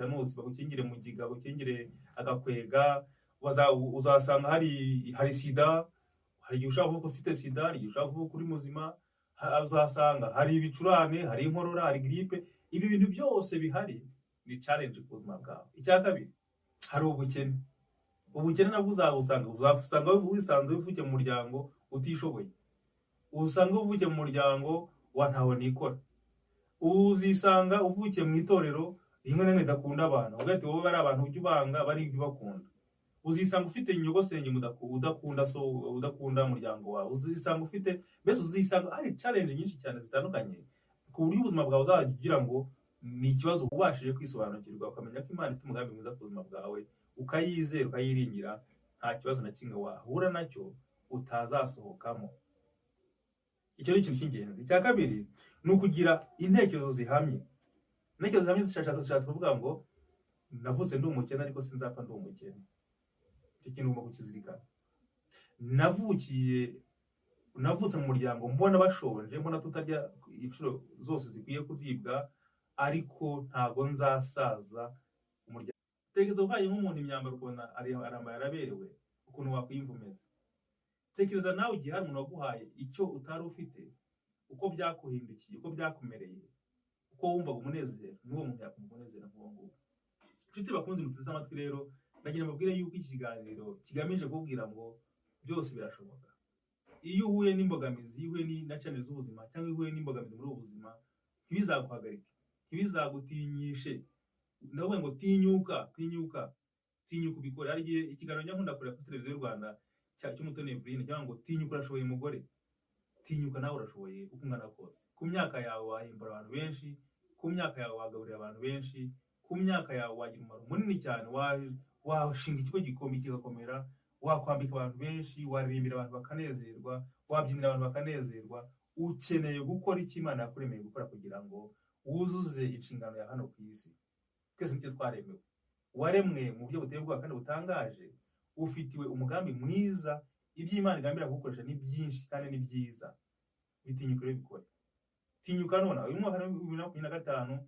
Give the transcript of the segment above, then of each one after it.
Danusi bagukingire mugiga bagukingire agakwega uzasanga hari sida, hari igihe ushaka kuvuga ufite sida, hari igihe ushaka kuvuga uri muzima, uzasanga hari ibicurane, hari inkorora, hari gripe. Ibi bintu byose bihari ni challenge ku buzima bwawe. Icya kabiri, hari ubukene. Ubukene nabwo uzasanga wisanze uvuke mu muryango utishoboye, usanga uvuke mu muryango wa ntaho nikora, uzisanga uvuke mu itorero rimwe na rimwe idakunda abantu, ugahita wowe bari abantu ujya ubanga bari ibyo bakunda. Uzisanga ufite inyogosenge udakunda umuryango wawe, uzisanga hari challenge nyinshi cyane zitandukanye, ku buryo ubuzima bwawe uzagira ngo ni ikibazo ubashije kwisobanukirwa, ukamenya ko Imana ifite umugambi mwiza ku buzima bwawe, ukayizera ukayiringira, nta kibazo na kimwe wahura nacyo utazasohokamo. Icyo ni ikintu cy'ingenzi. Icya kabiri ni ukugira intekerezo zihamye. Intekerezo zihamye zishatse kuvuga ngo navutse ndi umukene ariko sinzapfa ndi umukene. Icyo kintu ugomba kukizirikana. Navutse mu muryango mbona bashonje, mbona tutarya inshuro zose zikwiye kuribwa, ariko ntago nzasaza umuryango. Tekereza uhaye nk'umuntu imyambaro ukabona arambaye araberewe, ukuntu wakwiyumvumeza. Tekereza nawe igihe hari umuntu waguhaye icyo utari ufite, uko byakuhindukiye, uko byakumereye, uko wumvaga umunezero, n'uwo muntu yakumva umunezero nk'uwo nguwo. Inshuti bakunze muteze amatwi rero, ndagira mbabwire yuko iki kiganiro kigamije kubwira ngo byose birashoboka. Iyo uhuye n'imbogamizi, iyo uhuye na challenge z'ubuzima, cyangwa uhuye n'imbogamizi muri ubu buzima, ntibizaguhagarike, ntibizagutinyishe. Ndavuga ngo tinyuka ubikore. Hari igihe ikiganiro nyakunda kureba kuri televiziyo y'u Rwanda cy'Umutoni Evrine cyangwa ngo tinyuka urashoboye mugore. Tinyuka nawe urashoboye uko ungana kose. Ku myaka yawe wahimbura abantu benshi, ku myaka yawe wagaburira abantu benshi, ku myaka yawe wagira umumaro munini cyane, washinga ikigo gikomeye kigakomera, wakwambika abantu benshi, waririmbira abantu bakanezerwa, wabyinira abantu bakanezerwa. Ukeneye gukora icyo Imana yakuremeye gukora kugira ngo wuzuze inshingano ya hano ku isi. Twese nicyo twaremewe, waremwe mu buryo buteye ubwoba kandi butangaje, ufitiwe umugambi mwiza. Ibyo Imana igambira gukoresha ni byinshi kandi ni byiza. Bitinyuka rero bikore. Tinyuka none uyu mwaka wa 2025.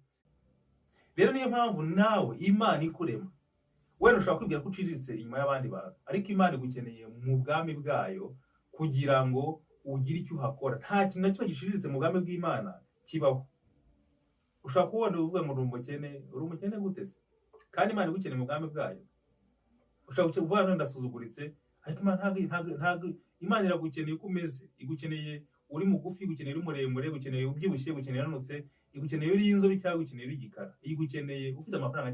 Rero niyo mpamvu nawe Imana ikurema, wenda ushobora kwibwira ko uciriritse inyuma y'abandi bantu, ariko Imana igukeneye mu bwami bwayo kugira ngo ugire icyo uhakora. Nta kintu na cyo gishiriritse mu bwami bw'Imana kibaho. Ushobora kubona uvuga ngo uri umukene gute se? Kandi Imana igukeneye mu bwami bwayo. Ushobora kuvuga ngo ndasuzuguritse, ariko ntabwo Imana iragukeneye uko umeze. Igukeneye uri mugufi, igukeneye uri muremure, igukeneye ubyibushye, igukeneye unanutse, igukeneye uri inzobe cyangwa igukeneye uri igikara. Igukeneye ufite amafaranga